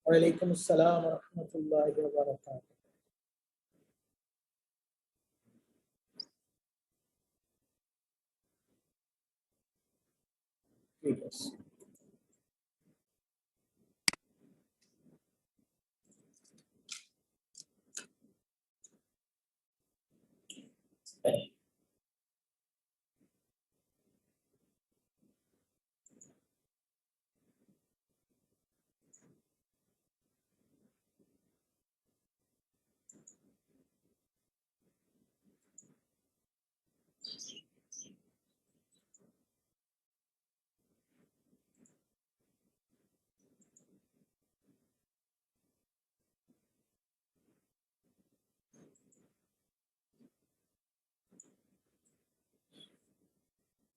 ওয়ালাইকুম আসসালাম ওয়া রাহমাতুল্লাহি ওয়া বারাকাতুহু। ঠিক আছে।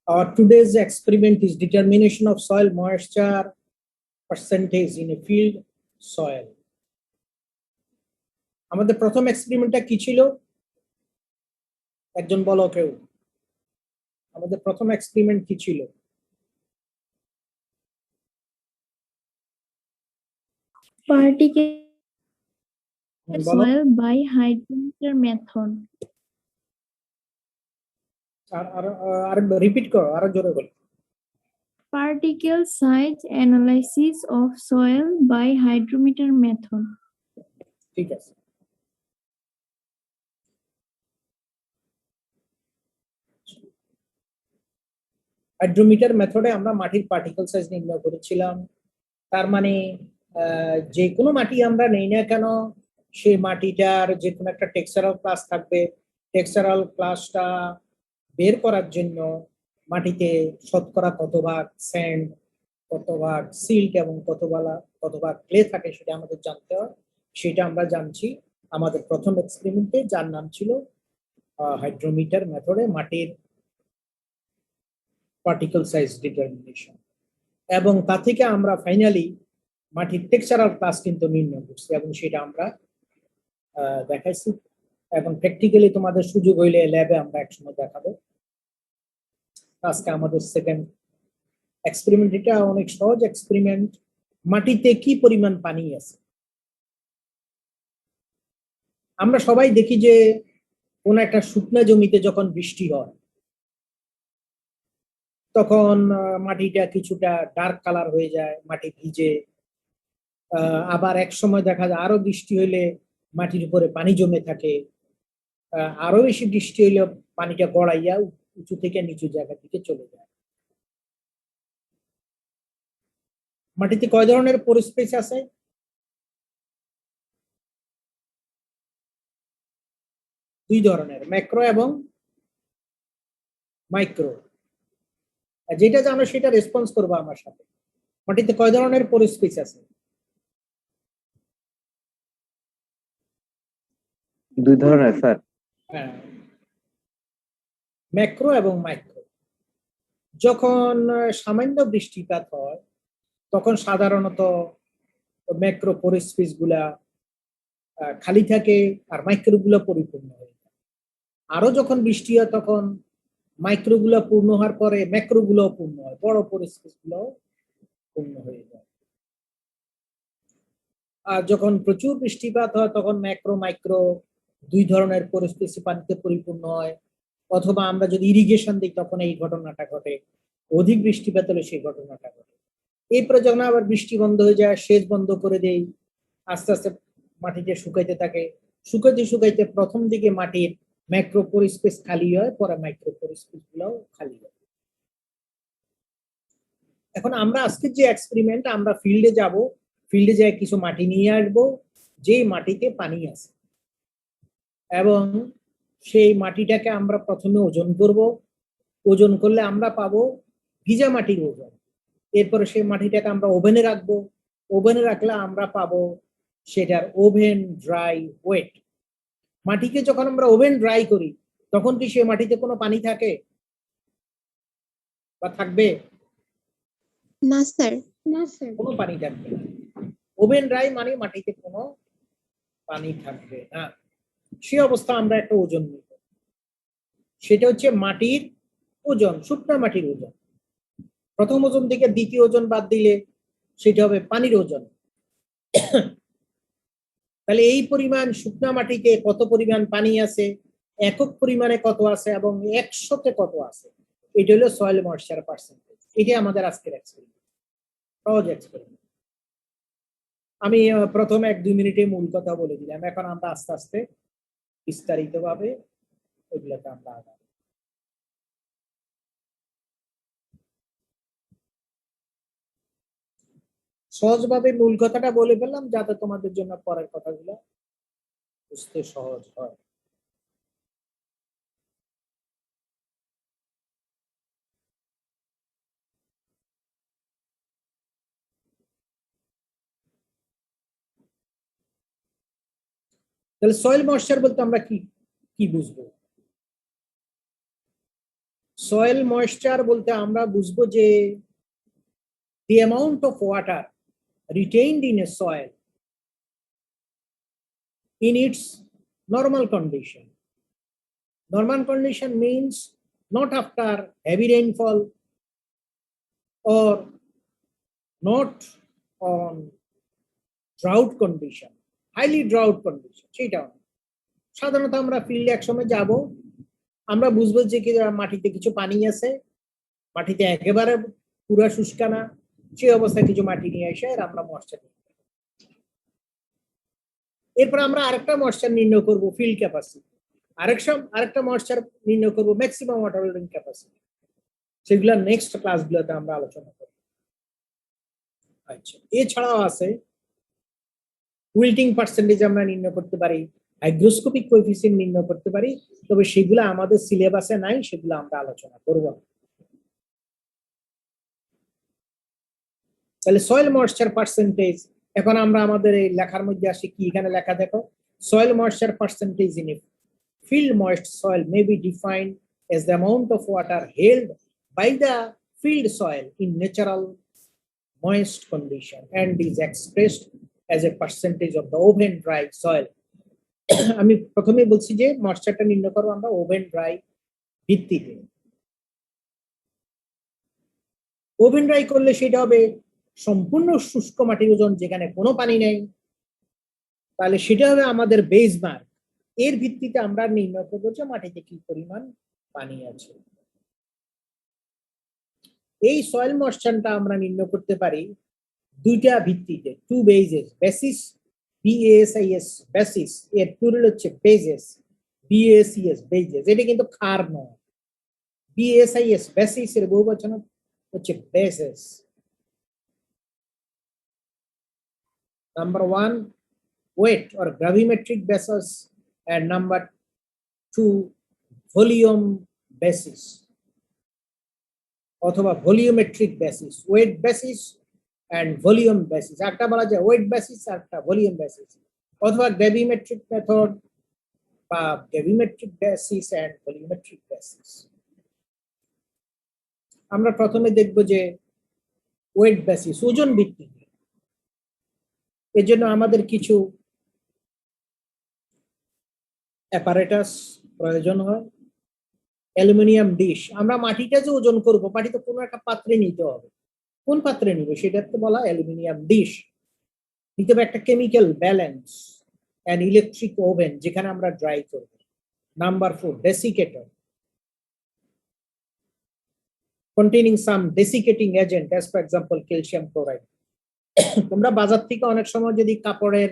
Our today's experiment is determination of soil moisture percentage in a field soil. আমাদের প্রথম এক্সপেরিমেন্টটা কি ছিল? একজন বলো কেউ। আমাদের প্রথম এক্সপেরিমেন্ট কি ছিল? Particle বলো। soil by hydrometer method. আর রিপিট করো, আরো জোরে বলো। Particle size analysis of soil by hydrometer method. ঠিক আছে। হাইড্রোমিটার মেথডে আমরা মাটির পার্টিকেল সাইজ নির্ণয় করেছিলাম। তার মানে যে কোনো মাটি আমরা নেই না কেন, সেই মাটিটার যে কোনো একটা টেক্সচারাল ক্লাস থাকবে। টেক্সচারাল ক্লাসটা বের করার জন্য মাটিতে শতকরা কত ভাগ স্যান্ড, কত ভাগ সিল্ট এবং কত ভাগ ক্লে থাকে সেটা আমাদের জানতে হয়। সেটা আমরা জানছি আমাদের প্রথম এক্সপেরিমেন্টে, যার নাম ছিল হাইড্রোমিটার মেথডে মাটির পার্টিকেল সাইজ ডিটারমিনেশন। এবং তা থেকে আমরা ফাইনালি মাটির টেক্সচারাল ক্লাস কিন্তু নির্ণয় করছি এবং সেটা আমরা দেখাইছি। এবং প্র্যাকটিক্যালি তোমাদের সুযোগ হইলে ল্যাবে আমরা একসময় দেখাবো। আজকে আমাদের সেকেন্ড এক্সপেরিমেন্ট, এটা অনেক সহজ এক্সপেরিমেন্ট। মাটিতে কি পরিমাণ পানি আছে আমরা সবাই দেখি যে কোন একটা শুকনা জমিতে যখন বৃষ্টি হয় তখন মাটিটা কিছুটা ডার্ক কালার হয়ে যায়, মাটি ভিজে। আবার এক সময় দেখা যায় আরো বৃষ্টি হইলে মাটির উপরে পানি জমে থাকে। আরো বেশি বৃষ্টি হইলে পানিটা গড়াইয়া উঁচু থেকে নিচু জায়গা থেকে চলে যায়। মাটিতে কয় ধরনের পোর স্পেস আছে? দুই ধরনের, ম্যাক্রো এবং মাইক্রো। যেটা জানো সেটা রেসপন্স করবো আমার সাথে। মাটিতে কয় ধরনের পোর স্পেস আছে? দুই ধরনের স্যার। হ্যাঁ, ম্যাক্রো এবং মাইক্রো। যখন সামান্য বৃষ্টিপাত হয় তখন সাধারণত ম্যাক্রো পোর স্পেস গুলা খালি থাকে আর মাইক্রো গুলো পরিপূর্ণ হয়ে যায়। আরো যখন বৃষ্টি হয় তখন মাইক্রো গুলো পূর্ণ হওয়ার পরে ম্যাক্রো গুলো পূর্ণ হয়, বড় পোর স্পেস গুলো পূর্ণ হয়ে যায়। আর যখন প্রচুর বৃষ্টিপাত হয় তখন ম্যাক্রো মাইক্রো দুই ধরনের পোর স্পেস পানিতে পরিপূর্ণ হয়। অথবা আমরা যদি ইরিগেশন দিই তখন এই ঘটনাটা ঘটে, অধিক বৃষ্টিপাত হলে সেই ঘটনাটা ঘটে। এরপরে যখন আবার বৃষ্টি বন্ধ হয়ে যায়, সেচ বন্ধ করে দেই, আস্তে আস্তে মাটিতে শুকাইতে থাকে। শুকাইতে শুকাইতে প্রথম দিকে মাটির ম্যাক্রো পোর স্পেস খালি হয়, পরে মাইক্রো পোর স্পেস গুলাও খালি হয়। এখন আমরা আজকের যে এক্সপেরিমেন্ট, আমরা ফিল্ডে যাব, ফিল্ডে যাই কিছু মাটি নিয়ে আসবো যে মাটিতে পানি আছে, এবং সেই মাটিটাকে আমরা প্রথমে ওজন করব। ওজন করলে আমরা পাবো ভিজা মাটির ওজন। এরপরে সেই মাটিটাকে আমরা ওভেনে রাখবো। ওভেনে রাখলে আমরা পাবো সেটার ওভেন ড্রাই ওয়েট। মাটিকে যখন আমরা ওভেন ড্রাই করি তখন কি সে মাটিতে কোনো পানি থাকে বা থাকবে? না স্যার, না স্যার, কোনো পানি থাকবে না। ওভেন ড্রাই মানে মাটিতে কোনো পানি থাকবে না। সে অবস্থা আমরা একটা ওজন নিব, সেটা হচ্ছে মাটির ওজন, শুকনা মাটির ওজন। প্রথম ওজন থেকে দ্বিতীয় ওজন বাদ দিলে সেটা হবে পানির ওজন। তাহলে এই পরিমাণ শুকনা মাটিতে কত পরিমাণ পানি আছে, একক পরিমাণে কত আছে এবং 100-তে কত আছে, এটা হলো সয়েল ময়েশ্চার পার্সেন্টেজ। এটাই আমাদের আজকের এক্সপেরিমেন্ট, সহজ এক্সপেরিমেন্ট। আমি প্রথম 1-2 মিনিটে মূল কথা বলে দিলাম, এখন আমরা আস্তে আস্তে বিস্তারিত ভাবে ওইগুলোতে আমরা আগাবো। সহজভাবে মূল কথাটা বলে ফেললাম যাতে তোমাদের জন্য পরের কথাগুলো বুঝতে সহজ হয়। তাহলে সয়েল ময়েশ্চার বলতে আমরা কি কি বুঝবো? সয়েল ময়েশ্চার বলতে আমরা বুঝবো যে the amount of water retained in a soil in its normal condition. Normal condition means not after heavy rainfall or not on drought condition, highly drought condition. সেটা সাধারণত আমরা ফিল্ডে একসময় যাব, আমরা বুঝবো যে কি মাটিতে কিছু পানি আছে, মাটিতে একেবারে পুরা শুষ্কানা, সেই অবস্থায় কিছু মাটি নিয়ে এসে আমরা ময়েশ্চার নির্ণয় করব। এরপর আমরা আরেকটা ময়েশ্চার নির্ণয় করব ফিল্ড ক্যাপাসিটি, আরেকটা ময়েশ্চার নির্ণয় করব ম্যাক্সিমাম ওয়াটার হোল্ডিং ক্যাপাসিটি। সেগুলো নেক্সট ক্লাসগুলোতে আমরা আলোচনা করব। আচ্ছা, এছাড়াও আছে উইল্টিং পার্সেন্টেজ আমরা নির্ণয় করতে পারি, হাইগ্রোস্কোপিক কোএফিসিয়েন্ট নির্ণয় করতে পারি, তবে সেগুলো আমাদের সিলেবাসে নাই, সেগুলো আমরা আলোচনা করব। তাহলে সয়েল ময়েশ্চার পার্সেন্টেজ, এখন আমরা আমাদের এই লেখার মধ্যে আসি, কি এখানে লেখা দেখো, soil moisture percentage in a field moist soil may be defined as the amount of water held by the field soil in natural moist condition and is expressed as a percentage of the oven dry soil. আমি প্রথমে বলছি যে ময়েশ্চারটা নির্ণয় করব আমরা oven dry ভিত্তিতে। Oven dry করলে সেটা হবে সম্পূর্ণ শুষ্ক মাটির ওজন যেখানে কোনো পানি নেই, তাহলে সেটা হবে আমাদের বেসমার্ক। এর ভিত্তিতে আমরা নির্ণয় করবো যে মাটিতে কি পরিমাণ পানি আছে। এই সয়েল ময়েশ্চারটা আমরা নির্ণয় করতে পারি দুইটা ভিত্তিতে, two bases, basis BASIS basis, এর প্লুরাল হচ্ছে বেসিস, BASIS বেসিস, এটা কিন্তু ক্ষার নয়। BASIS বেসিস এর বহুবচন হচ্ছে bases. Number 1 weight or gravimetric basis and number 2 volume basis অথবা volumetric basis, weight basis and volume basis. একটা বলা যায় ওয়েট বেসিস, একটা ভলিউম বেসিস, অথবা গ্র্যাভিমেট্রিক মেথড বা gravimetric basis and volumetric basis. আমরা প্রথমে দেখব যে ওয়েট বেসিস, ওজন ভিত্তিক। এর জন্য আমাদের কিছু অ্যাপারেটাস প্রয়োজন হয়। অ্যালুমিনিয়াম ডিশ, আমরা মাটিটা যে ওজন করব, মাটি তো কোনো একটা পাত্রে নিতে হবে, কোন পাত্রে নিব সেটা তো বলা অ্যালুমিনিয়াম ডিশ। নিতে হবে একটা chemical balance, an electric oven যেখানে আমরা ড্রাই করব। Number 4 ডেসিকেটর containing some desiccating agent as for example calcium chloride. তোমরা বাজার থেকে অনেক সময় যদি কাপড়ের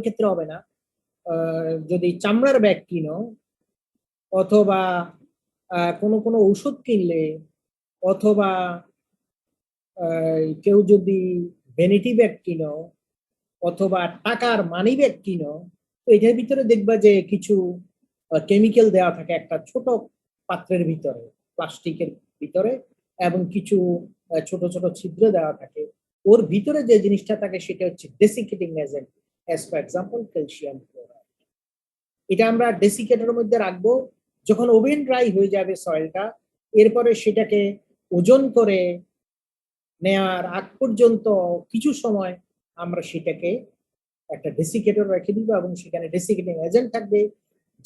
ক্ষেত্রে হবে না, যদি চামড়ার ব্যাগ কিনো অথবা কোনো ঔষধ কিনলে অথবা কেউ যদি ভ্যানিটি ব্যাগ কিনো অথবা টাকার মানি ব্যাগ কিনো, তো এটার ভিতরে দেখবা যে কিছু কেমিক্যাল দেওয়া থাকে একটা ছোট পাত্রের ভিতরে, প্লাস্টিকের ভিতরে, এবং কিছু ছোট ছোট ছিদ্র দেওয়া থাকে। ওর ভিতরে যে জিনিসটা থাকে সেটা হচ্ছে desiccating agent, as for example calcium chloride. এটা আমরা ডেসিকেটরের মধ্যে রাখবো। যখন ওভেন ড্রাই হয়ে যাবে সয়েলটা, এরপরে সেটাকে ওজন করে নেওয়ার আগ পর্যন্ত কিছু সময় আমরা সেটাকে একটা ডেসিকেটর রেখে দিব এবং সেখানে ডেসিকেটিং এজেন্ট থাকবে,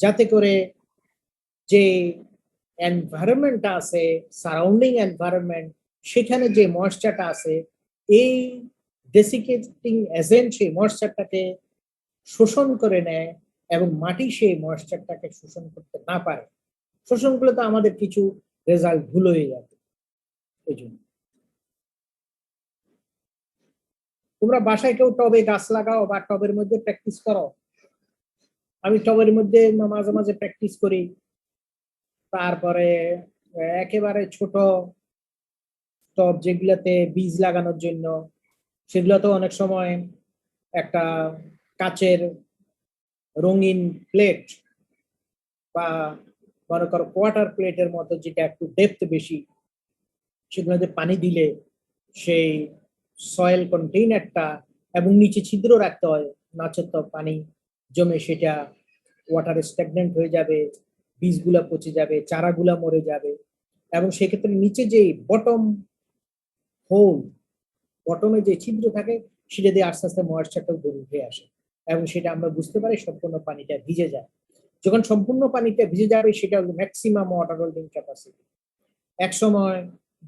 যাতে করে যে এনভায়রনমেন্টটা আছে, সারাউন্ডিং এনভায়রনমেন্ট, সেখানে যে ময়েশ্চারটা আছে, এই ডেসিকেটিং এজেন্ট সেই ময়েশ্চারটাকে শোষণ করে নেয় এবং মাটি সেই ময়েশ্চারটাকে শোষণ করতে না পারে। শোষণ করলে তো আমাদের কিছু রেজাল্ট ভুল হয়ে যাবে। এই জন্য তোমরা বাসায় কেউ টবে গাছ লাগাও বা টবের মধ্যে প্র্যাকটিস করো? আমি টবের মধ্যে মাঝে মাঝে প্র্যাকটিস করি। তারপরে একেবারে ছোট টব যেগুলাতে বীজ লাগানোর জন্য, সেগুলোতে অনেক সময় একটা কাচের রঙিন প্লেট বা মনে করো কোয়ার্টার প্লেটের মতো, যেটা একটু ডেপথ বেশি, সেগুলোতে পানি দিলে সেই সয়েল কন্টেইনারটা এবং নিচে ছিদ্র রাখতে হয়, নাচের তো পানি জমে সেটা ওয়াটার স্ট্যাগনেন্ট হয়ে যাবে, বীজগুলা পচে যাবে, চারাগুলা মরে যাবে। এবং সেক্ষেত্রে নিচে যে বটম হোল, বটমে যে ছিদ্র থাকে, সেটা দিয়ে আস্তে আস্তে ময়েশ্চারটা উপরে উঠে আসে এবং সেটা আমরা বুঝতে পারি সম্পূর্ণ পানিটা ভিজে যায়। যখন সম্পূর্ণ পানিটা ভিজে যাবে, সেটা হলো ম্যাক্সিমাম ওয়াটার হোল্ডিং ক্যাপাসিটি। এক সময়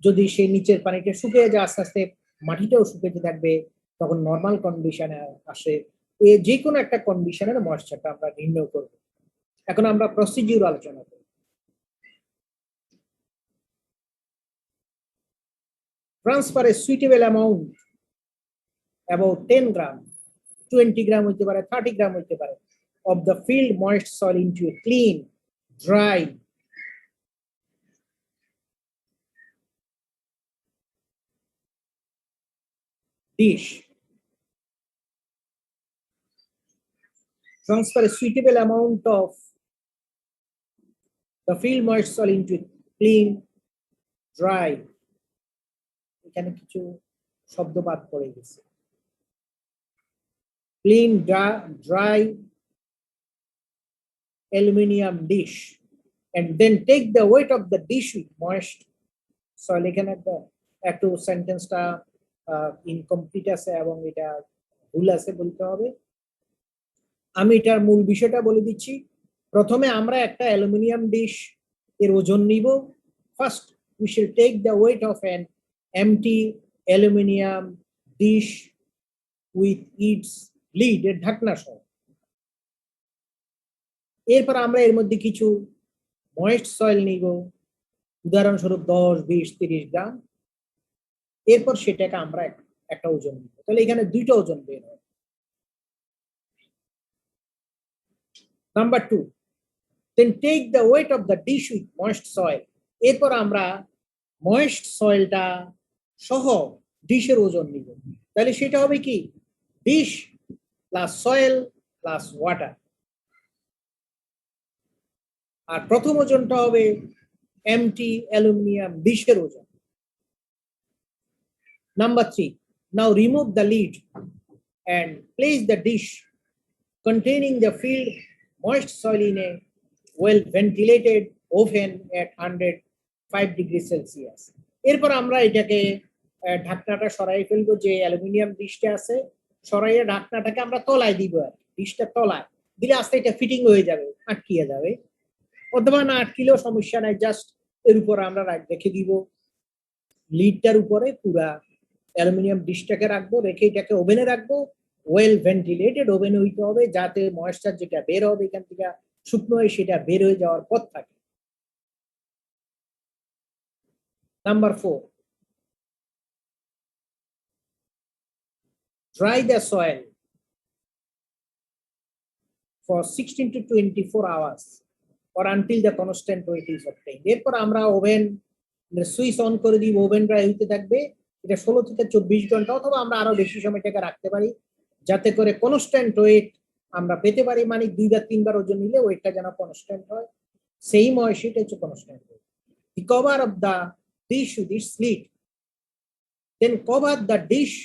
যদি সেই নিচের পানিটা শুকিয়ে যায়, আস্তে আস্তে মাটিটাও শুকিয়ে থাকবে, তখন নর্মাল কন্ডিশনে আসে। যে কোনো একটা কন্ডিশনের ময়েশ্চারটা আমরা নির্ণয় করব। এখন আমরা প্রসিডিউর আলোচনা করব। Transfer a suitable amount about 10 gram, 20 gram হইতে পারে, 30 gram হইতে পারে, of the field moist soil into a clean, dry, dish. Transfer a suitable amount of the field moist soil into a clean, dry. এখানে কিছু শব্দ বাদ পড়ে গেছে। Clean, dry aluminum dish, and then take the weight of the dish with moist soil. এখানে একটু সেন্টেন্সটা incomplete আছে এবং এটা ভুল আছে বলতে হবে। আমি এটার মূল বিষয়টা বলে দিচ্ছি। প্রথমে আমরা একটা অ্যালুমিনিয়াম ডিশ এর ওজন নিব। First we shall take the weight of an empty aluminum dish with its lid, এর ঢাকনা সহ। এরপর আমরা এর মধ্যে কিছু ময়েস্ট সয়েল নিব, উদাহরণস্বরূপ 10, 20, 30 গ্রাম। এরপর সেটাকে আমরা একটা ওজন নিব। তাহলে এখানে দুইটা ওজন বের হয়। Number 2, then take the weight of the dish with moist soil. এরপর আমরা ময়েস্ট সয়েলটা সহ ডিশের ওজন নিব। তাহলে সেটা হবে কি, dish plus soil plus water. আর প্রথম ওজনটা হবে এমটি অ্যালুমিনিয়াম ডিশের ওজন। Number 3, now remove the lid and place the dish containing the filled moist soil in a well ventilated oven at 105 degrees Celsius. এরপর আমরা এটাকে ঢাকনাটা সরাই ফেলবো, যে অ্যালুমিনিয়াম ডিশটা আছে সরাইয়ে ঢাকনাটাকে আমরা তলায় দিব। আর ডিশটা তলায় দিলে আস্তে এটা ফিটিং হয়ে যাবে, আটকিয়ে যাবে। অথবা না আটকিলেও সমস্যা নাই, জাস্ট এর উপর আমরা রেখে দিব, লিডটার উপরে পুরা অ্যালুমিনিয়াম ডিশটাকে রাখবো, রেখে এটাকে ওভেনে রাখবো। ওয়েল ভেন্টিলেটেড ওভেন হইতে হবে, যাতে ময়েশ্চার যেটা বের হবে এখান থেকে শুকনো হয়ে সেটা বের হয়ে যাওয়ার পথ থাকে। Number 4, dry the soil for 16 to 24 hours or until the constant weight is obtained. এরপর আমরা ওভেন সুইচ অন করে দিব, ওভেন ড্রাই হইতে থাকবে। এটা 16 থেকে 24 ঘন্টা, অথবা আমরা আরো বেশি সময় এটাকে রাখতে পারি, যাতে করে কনস্ট্যান্ট ওয়েট আমরা পেতে পারি। মানে 2 বা 3 বার ওজন নিলে ওয়েটটা যেন কনস্ট্যান্ট হয়, সেই ময়েশ্চারটা হচ্ছে constant weight. The cover of the dish with its lid, then cover the dish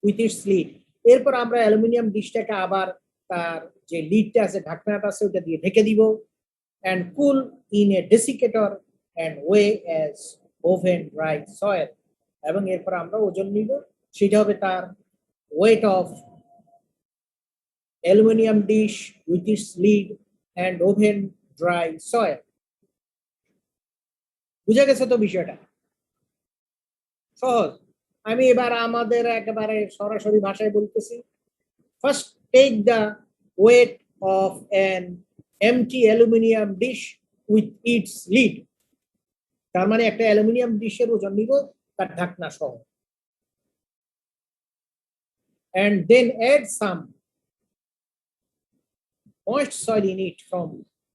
with its lid. এরপর আমরা অ্যালুমিনিয়াম ডিশটাকে আবার তার যে লিডটা আছে, ঢাকনাটা আছে, ওটা দিয়ে ঢেকে দিব। and cool in a desiccator and weigh as oven dry soil. এবং এরপর আমরা ওজন নিব, সেটা হবে তার weight of aluminum dish with its lid and oven dry soil. বুঝা গেছে তো বিষয়টা? সহজ। আমি এবার আমাদের একেবারে সরাসরি ভাষায় বলতেছি। First take the weight of an empty aluminium dish with its lid. তার মানে একটা অ্যালুমিনিয়াম ডিশের ওজন নিব তার ঢাকনা সহ। And then add some moist soil in it from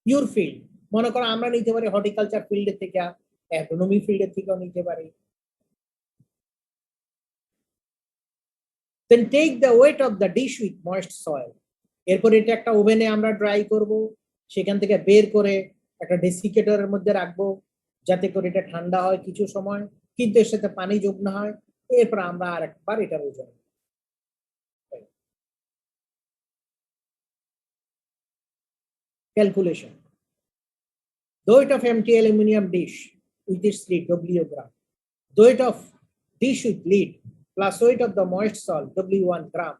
your field. মনে করো আমরা নিতে পারি হর্টিকালচার ফিল্ডের থেকে, অ্যাগ্রোনমি ফিল্ডের থেকেও নিতে পারি। Then take the weight of the dish with moist soil. এরপর এটা একটা ওভেনে আমরা ড্রাই করব, সেখান থেকে বের করে একটা ডেসিকেটরের মধ্যে রাখবো যাতে করে এটা ঠান্ডা হয় কিছু সময়, কিন্তু এর সাথে পানি যোগ না হয়। এরপর আমরা আরেকবার এটার ওজন। Calculation. The weight of empty aluminium dish with its lid W gram. The weight of dish with lid plus weight of the moist soil W1 gram.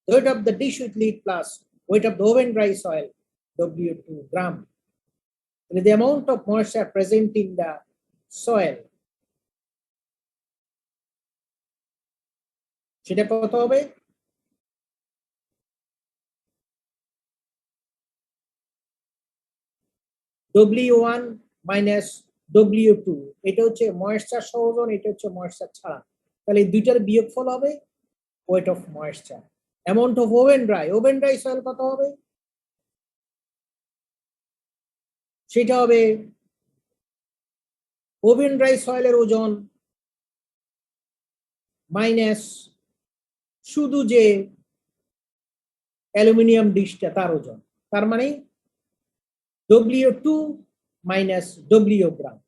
The weight of the dish with lid plus weight of the oven dry soil W2 gram. And the amount of moisture present in the soil. সেটা কত হবে? W1 minus W2, এটা হচ্ছে moisture সহ ওজন, এটা হচ্ছে moisture ছাড়া। তাহলে দুইটার বিয়োগফল হবে wait of moisture. Amount of oven dry soil কত হবে? সেটা হবে ওভেন ড্রাই সয়েলের ওজন মাইনাস শুধু যে অ্যালুমিনিয়াম ডিশটা তার ওজন, তার মানে W2 মাইনাস W গ্রাম।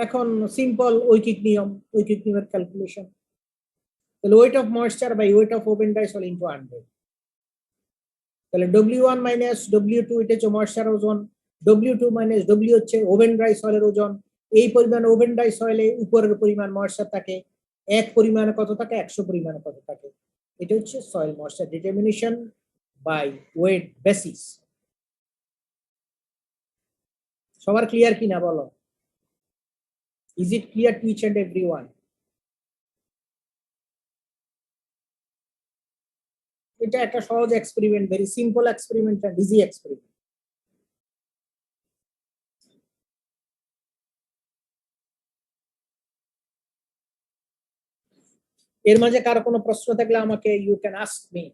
এখন সিম্পল ঐকিক নিয়মের ক্যালকুলেশন। তাহলে weight of moisture by weight of oven dry soil into 100। তাহলে W1 মাইনাস W2 এটা হচ্ছে ময়েশ্চার ওজন, W2 মাইনাস W হচ্ছে ওভেন ড্রাই সয়েলের ওজন। এই পরিমাণ ওভেন ড্রাই সয়েলে উপরের পরিমাণ ময়েশ্চার থাকে, এক পরিমাণে কত থাকে, 100 পরিমাণে কত থাকে। এটা হচ্ছে soil moisture determination by weight basis. সবার ক্লিয়ার কিনা বলো? Is it clear to each and everyone? এটা একটা সহজ experiment, very simple experiment and easy experiment. এর মাঝে কারো কোনো প্রশ্ন থাকলে আমাকে ইউ ক্যান আস্ক মি।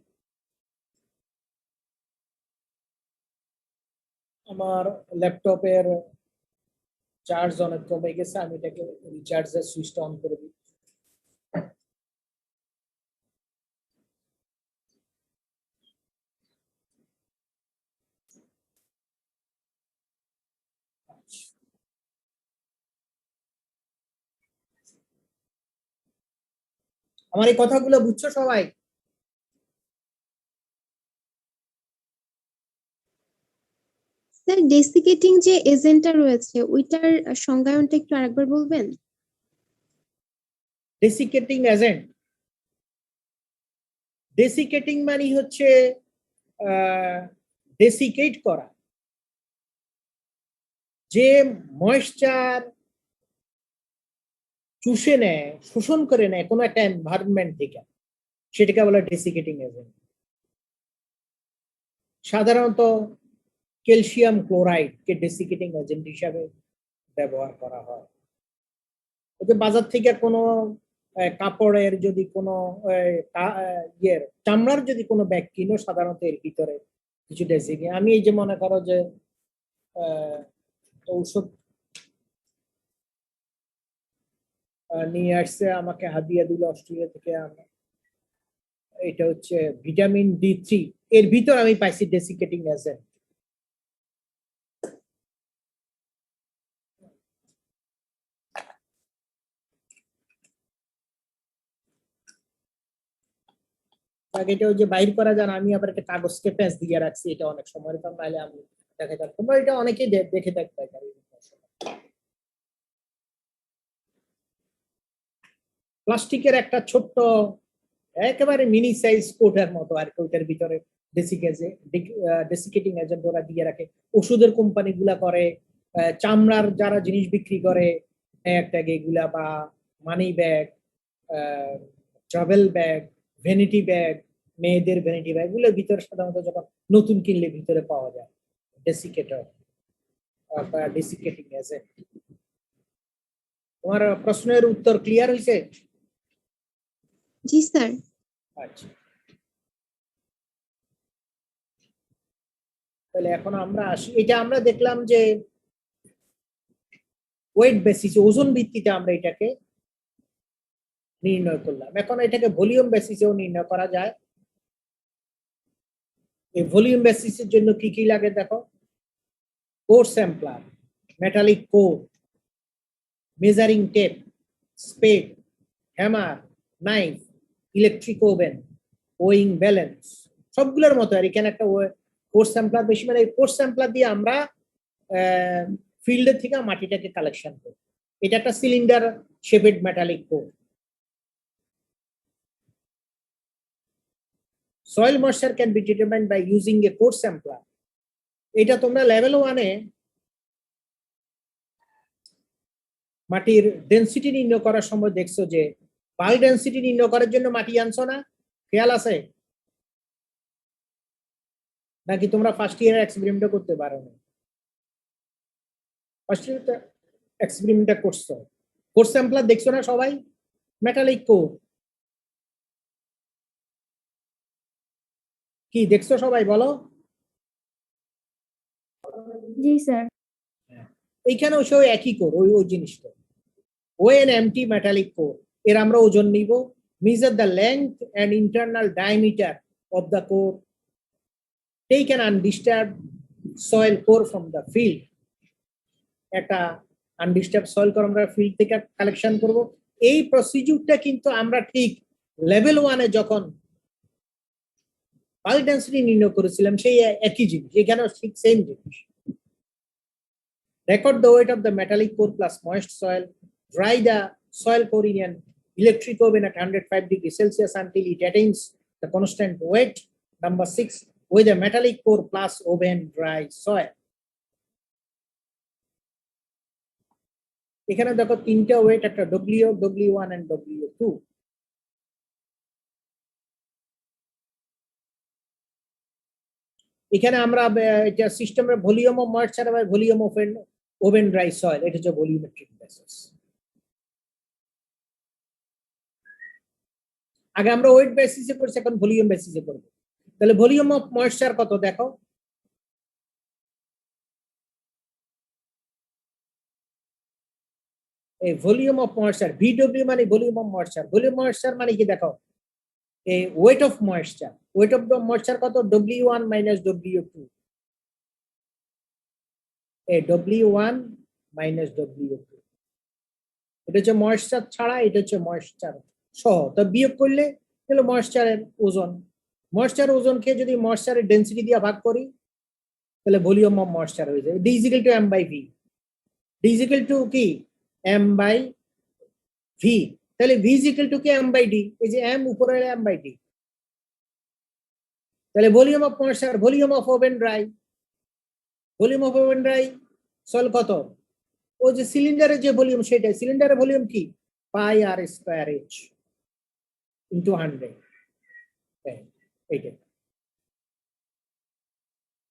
আমার ল্যাপটপের চার্জ অনেক কমে গেছে, আমি এটাকে রিচার্জের সুইচটা অন করে দিই। আমার এই কথাগুলো বুঝছো সবাই? স্যার ডেসিকেটিং যে এজেন্টটা রয়েছে ওইটার সংজ্ঞায়নটা একটু আরেকবার বলবেন? ডেসিকেটিং এজেন্ট, ডেসিকেটিং মানে হচ্ছে ডেসিকেট করা, যে ময়েশ্চার চুষে নেয়, শোষণ করে নেয় কোনো একটা এনভায়রনমেন্ট থেকে, সেটাকে বলে ডেসিকেটিং এজেন্ট। সাধারণত ক্যালসিয়াম ক্লোরাইড কে ডেসিকেটিং এজেন্ট হিসাবে ব্যবহার করা হয়। ওই যে বাজার থেকে কোনো কাপড়ের যদি কোনো চামড়ার যদি কোনো ব্যাগ কিনো, সাধারণত এর ভিতরে কিছু ডেসিকেটিং, আমি এই যে মনে করো যে ঔষধ নিয়ে আসছে, আমাকে হাদিয়া দিল অস্ট্রেলিয়া থেকে, এটা হচ্ছে ভিটামিন D3, এর ভিতর আমি পাইছি ডেসিকেটিং এজেন্ট। এটা যে বাইর করা যায় না, আমি আবার একটা কাগজকে প্যাঁচ দিয়ে রাখছি, এটা অনেক সময় কারণ নাহলে আমি দেখা যাক, তোমরা এটা অনেকেই দেখে থাকতে পারি। প্লাস্টিকের একটা ছোট্ট একেবারে মিনি সাইজ কোটার মতো আর কি, ওইটার ভিতরে ডেসিকেটিং এজেন্ট ওরা দিয়ে রাখে। ওষুধের কোম্পানি গুলা করে, চামড়ার যারা জিনিস বিক্রি করে ট্যাগ এগুলা, বা money bag, travel bag, vanity bag, মেয়েদের ভ্যানিটি ব্যাগ, গুলোর ভিতরে সাধারণত যখন নতুন কিনলে ভিতরে পাওয়া যায় ডেসিকেটর বা ডেসিকেটিং এজেন্ট। তোমার প্রশ্নের উত্তর ক্লিয়ার হয়েছে? জি স্যার। আচ্ছা, তাহলে এখন আমরা আসি, এটা আমরা দেখলাম যে ওয়েট বেসিস, ওজন ভিত্তিতে আমরা এটাকে নির্ণয় করলাম। এখন এটাকে ভলিউম বেসিসেও নির্ণয় করা যায়। এই ভলিউম বেসিসের জন্য কি কি লাগে দেখো, core sampler, metallic core, measuring tape, spade, hammer, knife, electric oven, weighing balance, সবগুলোর মতো আর এখানে একটা কোর স্যাম্পলার বেশি, মানে এই কোর স্যাম্পলার দিয়ে আমরা ফিল্ডের থেকে মাটিটাকে কালেকশন করি। এটা একটা cylinder shaped metallic core. Soil moisture can be determined by using a core sampler. এটা তোমরা লেভেল 1 এ মাটির ডেনসিটি নির্ণয় করার সময় দেখছো যে বাল ডেনসিটি নির্ণয় করার জন্য মাটি আনছো না, খেয়াল আছে নাকি? তোমরা ফার্স্ট ইয়ার এক্সপেরিমেন্ট করতে পারো না? ফার্স্ট ইয়ার এক্সপেরিমেন্ট করছো, কোর স্যাম্পলার দেখছো না সবাই, মেটালিক কোর কি দেখছো সবাই বলো? জি স্যার। এইখানেও সে একই কোর, ওই ওই জিনিসটা, ওএন এমটি মেটালিক কোর। এর আমরা ওজন নিব, measure the length and internal diameter of the core, take an undisturbed soil core from the field। একটা আনডিস্টার্ব সয়েল কোর আমরা ফিল্ড থেকে কালেকশন করব। এই প্রসিডিউরটা কিন্তু আমরা ঠিক লেভেল 1 এ যখন পাল ডেনসিটি নির্ণয় করেছিলাম সেই একই জিনিস, এখানেও ঠিক সেম জিনিস। Record the weight of the metallic core plus moist soil. Dry the soil core in an electric oven at 105 degrees Celsius until it attains the constant weight. Number 6, with a metallic core plus oven dry soil. এখানে দেখো তিনটা wait, একটা W, W1 and W2। এখানে আমরা এটা সিস্টেমের volume of moisture বা volume of oven dry soil, এটা হচ্ছে ভলিউমেট্রিক বেসিস। আগে আমরা ওয়েট বেসিসে করছি, এখন ভলিউম বেসিসে করব। তাহলে ভলিউম অফ ময়েশ্চার কত দেখো, এই ভলিউম অফ ময়েশ্চার VW মানে volume of moisture. Volume moisture মানে কি দেখো, এই wait of moisture, wait of moisture কত, W1 মাইনাস W2। এই W1 মাইনাস W2, এটা হচ্ছে ময়েশ্চার ছাড়া, এটা হচ্ছে ময়েশ্চার সহ, তো বিয়োগ করলে হলো ময়েশ্চারের ওজন। ময়েশ্চার ওজনকে যদি ময়েশ্চারের ডেনসিটি দিয়ে ভাগ করি তাহলে ভলিউম অফ ময়েশ্চার হয়ে যায়। D equal to M by V, D equal to কি M বাই V। তাহলে V ইকুয়াল টু কি M বাই D, এই যে M উপরে হলে M বাই D। তাহলে volume of moisture, volume of oven dry, volume of oven dry soil কত, ওই যে সিলিন্ডারের যে ভলিউম সেটাই, সিলিন্ডারের ভলিউম কি পাই আর স্কয়ার H ইনটু 100, এইটা।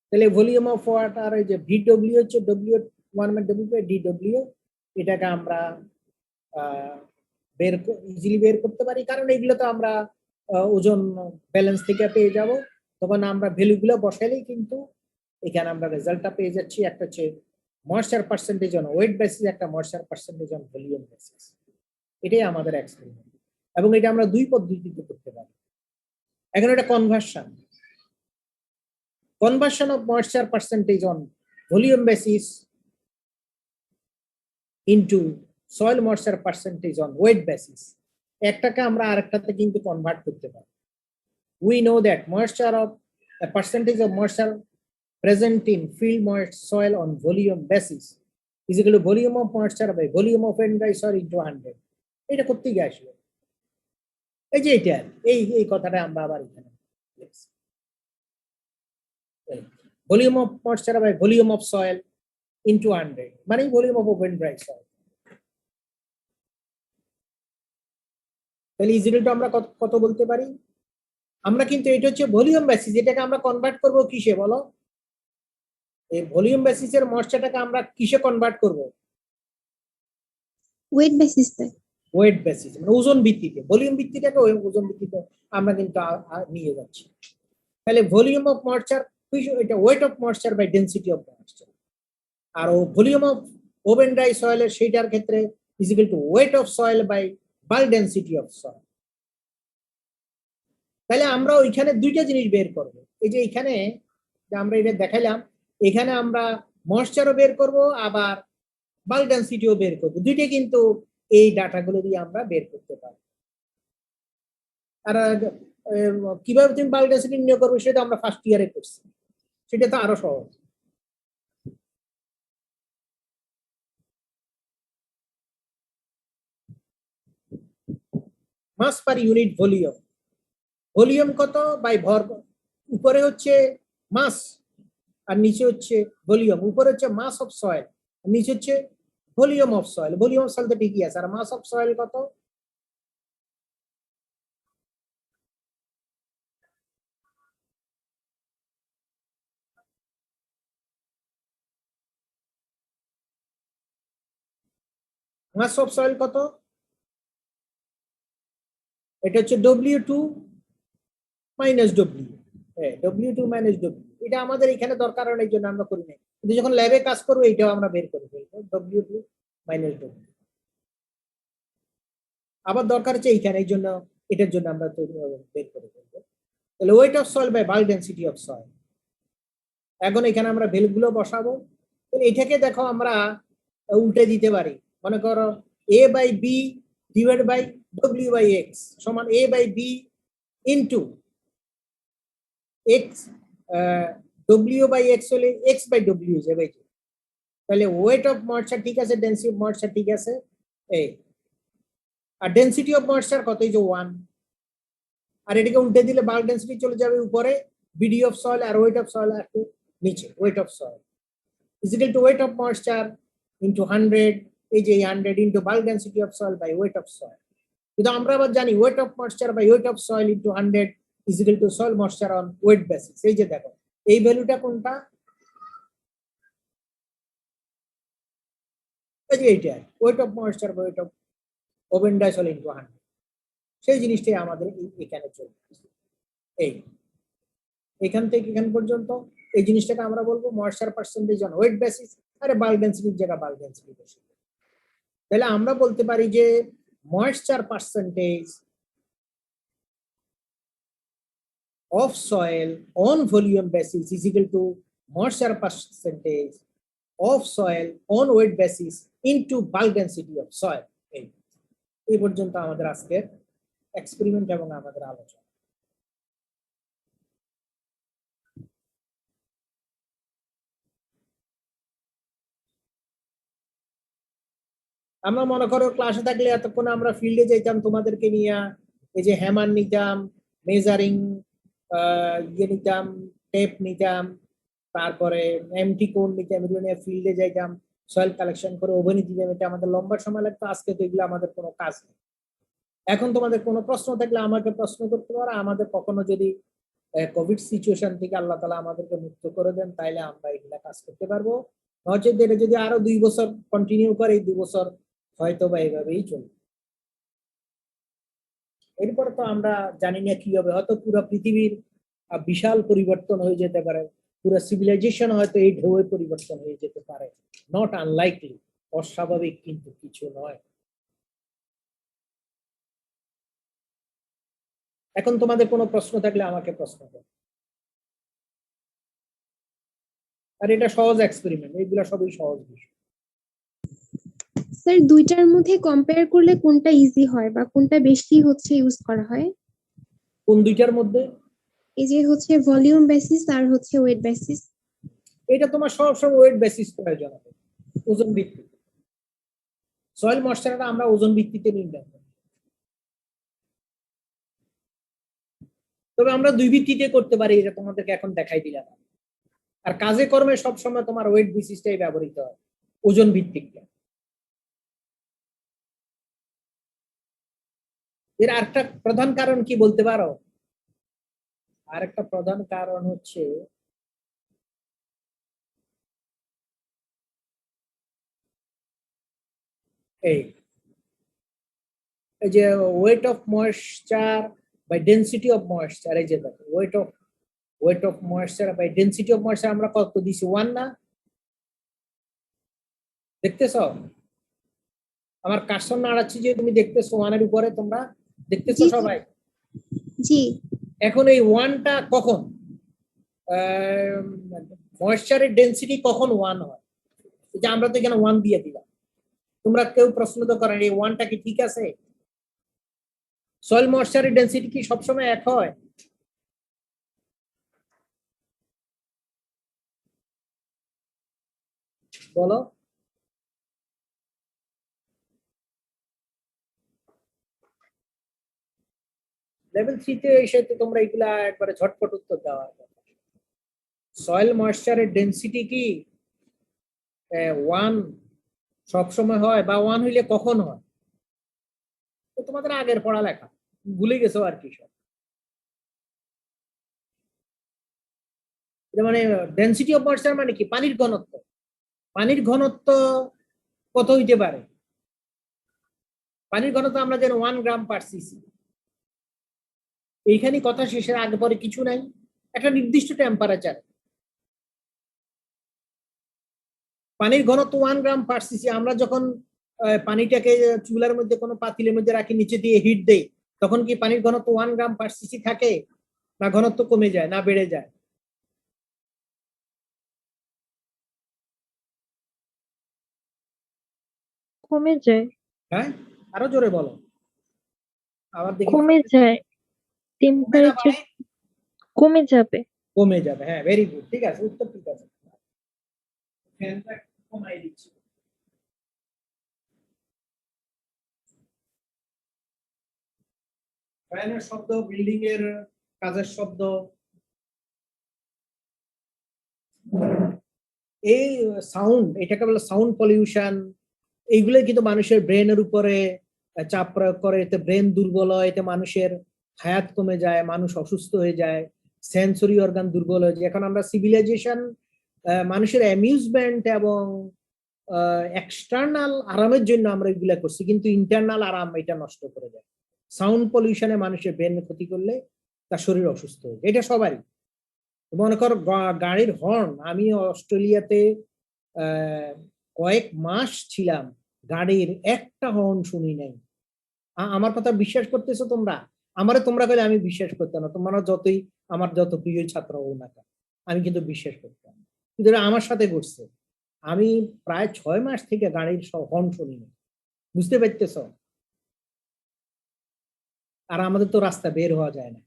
তাহলে ভলিউম অফ ওয়াটার এই যে VW হচ্ছে W1 মানে W বাই DW, এটাকে আমরা ইজিলি বের করতে পারি, কারণ এগুলো তো আমরা ওজন ব্যালেন্স থেকে পেয়ে যাব। তখন আমরা ভ্যালুগুলো বসাইলেই কিন্তু এখানে আমরা রেজাল্টটা পেয়ে যাচ্ছি। একটা হচ্ছে moisture percentage on weight basis, একটা moisture percentage on volume basis. এটাই আমাদের এক্সপেরিমেন্ট, এবং এটা আমরা দুই পদ্ধতিতে করতে পারি। এখন এটা conversion, conversion of moisture percentage on volume basis into soil moisture percentage on weight basis, একটাকে আমরা আরেকটাতে কিন্তু কনভার্ট করতে পারি। We know that moisture of a percentage of moisture present in field moist soil on volume basis is equal to volume of moisture by volume of dry soil into 100। এটা করতে গিয়ে আসবে এই যে এটা, এই কথাটা আমরা আবার এখানে লিখছি, volume of moisture by volume of soil into 100 মানে volume of open dry soil। তাহলে ইজিলি টু আমরা কত বলতে পারি? আমরা কিন্তু এটা হচ্ছে ভলিউম বেসিস, এটাকে আমরা কনভার্ট করব কিসে বলো? এই ভলিউম বেসিসের ময়শ্চারটাকে আমরা কিসে কনভার্ট করব? ওয়েট বেসিসে। ওয়েট বেসিস, মানে ওজন ভিত্তিতে। ভলিউম ভিত্তিটাকে ওজন ভিত্তিতে আমরা কিন্তু নিয়ে যাচ্ছি। তাহলে ভলিউম অফ ময়শ্চার, এটা weight of moisture by density of moisture. আর ভলিউম অফ ওভেন ড্রাই সয়েলের সেইটার ক্ষেত্রে is equal to weight of soil by bulk density of soil. তাহলে আমরা ওইখানে দুইটা জিনিস বের করব। এই যে এখানে আমরা এটা দেখাইলাম, এখানে আমরা ময়শ্চারও বের করব, আবার বাল্ক ডেনসিটিও বের করব। দুইটা কিন্তু এই ডাটাগুলো দিয়ে আমরা বের করতে পারি। আর কিভাবে তুমি বাল্ক ডেনসিটি নির্ণয় করবে সেটা আমরা ফার্স্ট ইয়ারে করছি, সেটা তো আরো সহজ। মাস পার ইউনিট ভলিউম, ভলিউম কত বাই ভর, উপরে হচ্ছে মাস আর নিচে হচ্ছে ভলিউম। উপরে হচ্ছে মাস অফ সয়েল, নিচে হচ্ছে volume of soil. Volume of soil তো ঠিকই আছে, আর মাস অফ সয়েল কত? মাস অফ সয়েল কত? এটা হচ্ছে W2 মাইনাস ডব্লিউ। হ্যাঁ, W2 মাইনাস ডব্লিউ, এটা আমাদের এখানে দরকার হয় না, এই জন্য আমরা করি নাই। কিন্তু যখন ল্যাবে কাজ করবো এটাও আমরা বের করে ফেলবো, W2 মাইনাস ডব্লিউ। আবার দরকার হচ্ছে এইখানে, এই জন্য এটার জন্য আমরা বের করে ফেলবো। তাহলে weight of soil by bulk density of soil. এখন এখানে আমরা ভ্যালুগুলো বসাবো। এটাকে দেখো আমরা উল্টে দিতে পারি। মনে করো A by B divide by W by X সমান A by B into X, W by X হলে X বাই W যাবে। তাহলে ওয়েট অফ ময়শ্চার ঠিক আছে, ডেনসিটি অফ ময়শ্চার ঠিক আছে, এই আর ডেনসিটি অফ ময়শ্চার কত? এই যে 1। আর এটাকে উল্টে দিলে বাল্ক ডেনসিটি চলে যাবে উপরে, BD অফ সয়েল, আর ওয়েট অফ সয়েল আসবে নিচে। Weight of soil is equal to weight of moisture into 100, এই যে 100 into bulk density of soil by weight of soil। কিন্তু আমরা আবার জানি weight of moisture by weight of soil into 100 is equal to soil moisture on weight basis। এই যে দেখো এই ভ্যালুটা কোনটা? এই যে এইটা weight of moisture by weight of oven dry soil into 100, সেই জিনিসটাই আমাদের এখানে চলে আসছে। এই এখান থেকে এখান পর্যন্ত এই জিনিসটাকে আমরা বলবো moisture percentage on weight basis, আরে বাল্ক ডেনসিটির জায়গা বাল্ক ডেনসিটি বেশি। তাহলে আমরা বলতে পারি যে moisture percentage of soil on volume basis is equal to moisture percentage of soil on weight basis into bulk density of soil. এই পর্যন্ত আমাদের আজকের এক্সপেরিমেন্ট এবং আমাদের আলোচনা। আমরা মনে করো ক্লাসে থাকলে এতক্ষণ আমরা ফিল্ডে যেতাম তোমাদেরকে নিয়ে, এই যে হ্যামার নিতাম, মেজারিং ইয়ে নিতাম, টেপ নিতাম, তারপরে এমটি কোন নিতাম, এগুলো নিয়ে ফিল্ডে যাইতাম, সয়েল কালেকশন করে ওভেনে দিতাম। এটা আমাদের লম্বা সময় লাগতো, আজকে তো এগুলো আমাদের কোনো কাজ নেই। এখন তোমাদের কোনো প্রশ্ন থাকলে আমাকে প্রশ্ন করতে পারো। আমাদের কখনো যদি কোভিড সিচুয়েশন থেকে আল্লাহ তাআলা আমাদেরকে মুক্ত করে দেন, তাইলে আমরা এগুলা কাজ করতে পারবো। নচেত এটা যদি আরো 2 বছর কন্টিনিউ করে, এই 2 বছর হয়তো বা এইভাবেই চলবে। এরপরে তো আমরা জানি না কি হবে, হয়তো পুরো পৃথিবীর বিশাল পরিবর্তন হয়ে যেতে পারে, পুরো সিভিলাইজেশন হয়তো এই ঢেউয়ে পরিবর্তন হয়ে যেতে পারে। নট আনলাইকলি, অস্বাভাবিক কিন্তু কিছু নয়। এখন তোমাদের কোনো প্রশ্ন থাকলে আমাকে প্রশ্ন করো। আর এটা সহজ এক্সপেরিমেন্ট, এইগুলো সবই সহজ বিষয়। স্যার দুইটার মধ্যে কম্পেয়ার করলে কোনটা ইজি হয় বা কোনটা বেশি হচ্ছে ইউজ করা হয়? কোন দুইটার মধ্যে? এই যে হচ্ছে ভলিউম বেসিস আর হচ্ছে ওয়েট বেসিস। এটা তোমার সবসময় ওয়েট বেসিস প্রয়োজন হবে, ওজন ভিত্তিক। সয়েল ময়েশ্চারটা আমরা ওজন ভিত্তিতে নির্ণয় করি, তবে আমরা 2 ভিত্তিতে করতে পারি, এটা তোমাদেরকে এখন দেখাই দিলাম। আর কাজে কর্মে সবসময় তোমার ওয়েট বেসিসটাই ব্যবহৃত হয়, ওজন ভিত্তিক। এর আরেকটা প্রধান কারণ কি বলতে পারো? আরেকটা প্রধান কারণ হচ্ছে এই এই যে weight of moisture by density of moisture. এই যে দেখো weight of moisture by density of moisture আমরা কত দিছি? 1 না? দেখতেছো আমার কার্সর নাড়াচ্ছি যে তুমি দেখতেছো 1 এর উপরে, তোমরা দেখতেছো জি, সবাই? জি, এখন এই 1টা কখন ময়েশ্চারের ডেনসিটি কখন 1 হয়? এই যে আমরা তো এখানে 1 দিয়ে দিলাম, তোমরা কেউ প্রশ্ন তো করেন এই 1টা কি ঠিক আছে? সয়েল ময়েশ্চারের ডেনসিটি কি সবসময় এক হয়? বলো। লেভেল 3 তে এসে তো তোমরা এগুলা একবারে ঝটপট উত্তর দেওয়ার কথা। সয়েল ময়েশ্চারের ডেনসিটি কি 1 সবসময় হয়, বা 1 হইলে কখন হয়? তো তোমাদের আগের পড়ালেখা ভুলে গেছো আর কি সব। মানে ডেনসিটি অফ ময়েশ্চার মানে কি? পানির ঘনত্ব। পানির ঘনত্ব কত হইতে পারে? পানির ঘনত্ব আমরা জানি 1 গ্রাম পার সিসি। এইখানে কথা শেষের আগে পরে কিছু নাই, একটা নির্দিষ্ট টেম্পারেচার। পানির ঘনত্ব 1 গ্রাম পার সিসি। আমরা যখন পানিটাকে চুলার মধ্যে কোনো পাতিলের মধ্যে রাখি, নিচে দিয়ে হিট দেই, তখন কি পানির ঘনত্ব 1 গ্রাম পার সিসি থাকে, না ঘনত্ব কমে যায়, না বেড়ে যায়? কমে যায়। হ্যাঁ, আরো জোরে বলো, আবার দেখি। কমে যায়, কমে না টেম্পারেচার বাড়ে? কমে যাবে। কমে যাবে, হ্যাঁ, ভেরি গুড, ঠিক আছে, উত্তর ঠিক আছে। ফ্যানটা কমাই দিচ্ছি। ফ্যানের শব্দ, বিল্ডিং এর কাজের শব্দ, এই সাউন্ড, এটাকে বলে সাউন্ড পলিউশন। এইগুলো কিন্তু মানুষের ব্রেনের উপরে চাপ প্রয়োগ করে, এতে ব্রেন দুর্বল হয়, এতে মানুষের হায়াত কমে যায়, মানুষ অসুস্থ হয়ে যায়, সেন্সরি অর্গান দুর্বল হয়ে যায়। এখন আমরা সিভিলাইজেশন মানুষের অ্যামিউজমেন্ট এবং এক্সটার্নাল আরামের জন্য আমরা এগুলা করছি, কিন্তু ইন্টারনাল আরাম এটা নষ্ট করে দেয়। সাউন্ড পলিউশনে মানুষের ব্রেন ক্ষতি করলে তার শরীর অসুস্থ হয়ে যায়, এটা সবারই। মনে করো গাড়ির হর্ন, আমি অস্ট্রেলিয়াতে কয়েক মাস ছিলাম, গাড়ির একটা হর্ন শুনি নাই। আমার কথা বিশ্বাস করতেছো তোমরা? আমারে তোমরা কইলে আমি বিশ্বাস করতাম না, তোমরা যতই আমার যত প্রিয় ছাত্র হও না কেন, আমি কিন্তু বিশ্বাস করতাম না। কিন্তু এটা আমার সাথে ঘটছে। আমি প্রায় 6 মাস থেকে গাড়ির হর্ন শুনি না। বুঝতে পারতেছো? আর আমাদের তো রাস্তা বের হওয়া যায় না,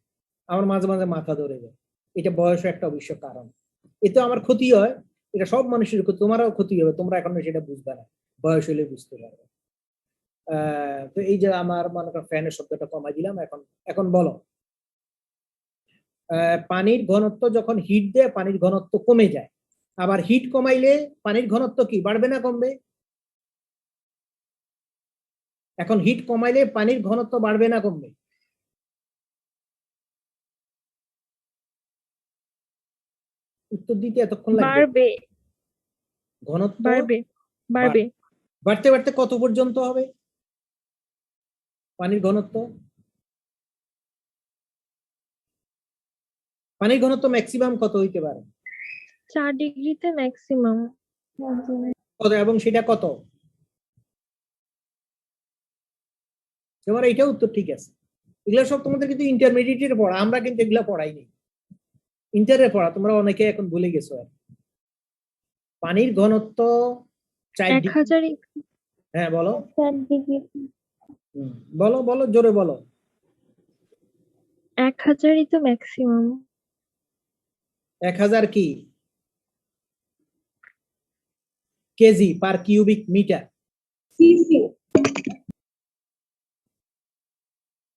আমার মাঝে মাঝে মাথা ধরে যায়। এটা বয়সের একটা অবশ্য কারণ। এতে আমার ক্ষতি হয়, এটা সব মানুষের ক্ষতি, তোমারও ক্ষতি হবে, তোমরা এখন সেটা বুঝবে না, বয়স হলে বুঝতে পারবে। তো এই যে আমার মনে করো ফ্যানের শব্দটা কমাই দিলাম। এখন এখন বলো, পানির ঘনত্ব যখন হিট দেয় পানির ঘনত্ব কমে যায়, আবার হিট কমাইলে পানির ঘনত্ব কি বাড়বে না কমবে? এখন হিট কমাইলে পানির ঘনত্ব বাড়বে না কমবে? উত্তর দিতে এতক্ষণ লাগবে? বাড়বে, ঘনত্ব বাড়বে, বাড়বে। বাড়তে বাড়তে কত পর্যন্ত হবে পানির ঘনত্ব? পানির ঘনত্ব ম্যাক্সিমাম কত হইতে পারে? 4 ডিগ্রিতে ম্যাক্সিমাম। কত, এবং সেটা কত? তোমার এইটা উত্তর ঠিক আছে। এগুলো সব তোমাদের কিন্তু ইন্টারমিডিয়েটের পড়া, আমরা কিন্তু এগুলো পড়াইনি। ইন্টারের পড়া তোমরা অনেকে এখন ভুলে গেছো। আর পানির ঘনত্ব 4 ডিগ্রি। 1000 হ্যাঁ বলো। 4 ডিগ্রি, বলো বলো জোরে বলো। 1000ই তো ম্যাক্সিমাম। 1000 কি? KG per cubic metre.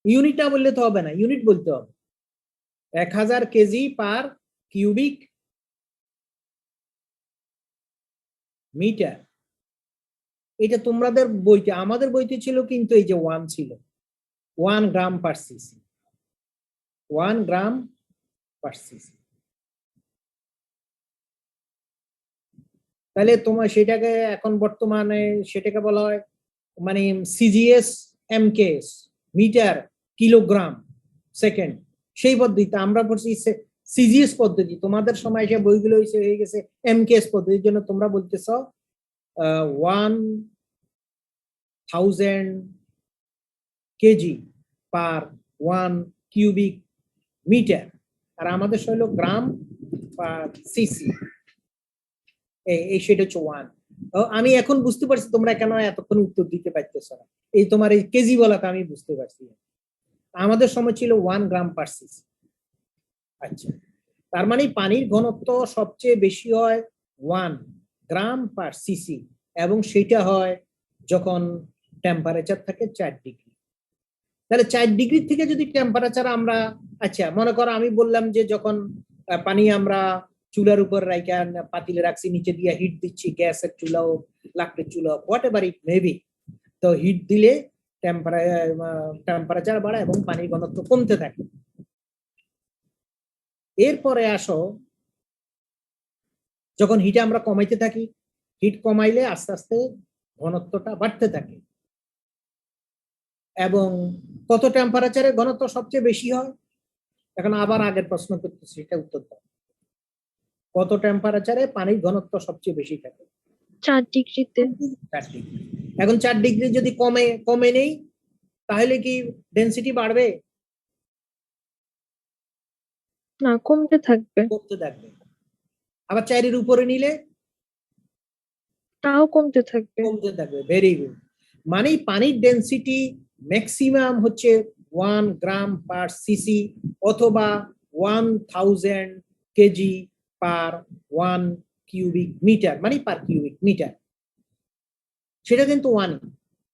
Unit না বললে তো হবে না, ইউনিট বলতে হবে। 1000 কেজি পার কিউবিক মিটার। এটা তোমাদের বইতে, আমাদের বইতে ছিল কিন্তু এই যে 1 ছিল। 1 গ্রাম পার সিসি, 1 গ্রাম পার সিসি। তাহলে তোমার সেটাকে এখন বর্তমানে সেটাকে বলা হয় মানে CGS MKS, metre kilogram second, সেই পদ্ধতিতে আমরা পড়ছি সিজিএস পদ্ধতি। তোমাদের সময় সে বইগুলো হয়ে গেছে এমকেএস পদ্ধতির জন্য তোমরা বলতেছ 1000 কেজি পার 1 কিউবিক মিটার, আর আমাদের হলো গ্রাম পার সিসি, এই সেটা হচ্ছে 1। আমি এখন বুঝতে পারছি তোমরা কেন এতক্ষণ উত্তর দিতে পারতেছ না, এই তোমার এই কেজি বলাটা আমি বুঝতে পারছি। আমাদের সময় ছিল 1 গ্রাম পার সিসি। আচ্ছা, তার মানে পানির ঘনত্ব সবচেয়ে বেশি হয় 1 গ্রাম পার সিসি, এবং সেটা হয় যখন টেম্পারেচার থাকে 4 ডিগ্রি। তাহলে 4 ডিগ্রি থেকে যদি টেম্পারেচার আমরা, আচ্ছা মনে করো আমি বললাম যে যখন পানি আমরা চুলার উপর রাইখা পাতিলে রাখছি, নিচে দিয়ে হিট দিচ্ছি, গ্যাসের চুলা হোক, লাকড়ির চুলা হোক, হোয়াট এভার ইট মেবি, তো হিট দিলে টেম্পারেচার বাড়ে এবং পানির ঘনত্ব কমতে থাকে। এরপরে আসো, যখন হিটে আমরা কমাইতে থাকি, হিট কমাইলে আস্তে আস্তে ঘনত্বটা বাড়তে থাকে। এবং কত টেম্পারেচারে ঘনত্ব সবচেয়ে বেশি হয়? এখন আবার আগের প্রশ্ন করতেছি, এটা উত্তর দাও। কত টেম্পারেচারে পানির ঘনত্ব সবচেয়ে বেশি থাকে? 4 ডিগ্রিতে। 4 ডিগ্রি। এখন 4 ডিগ্রি যদি কমে নেই, তাহলে কি ডেনসিটি বাড়বে? না, কমতে থাকবে। কমতে থাকবে। আবার 4 এর উপরে নিলে তাও কমতে থাকবে। কমতে থাকবে। Very good. মানে পানির ডেনসিটি ম্যাক্সিমাম হচ্ছে 1 গ্রাম পার সিসি অথবা 1000 কেজি পার 1 কিউবিক মিটার, মানে পার কিউবিক মিটার। সেটা কিন্তু 1,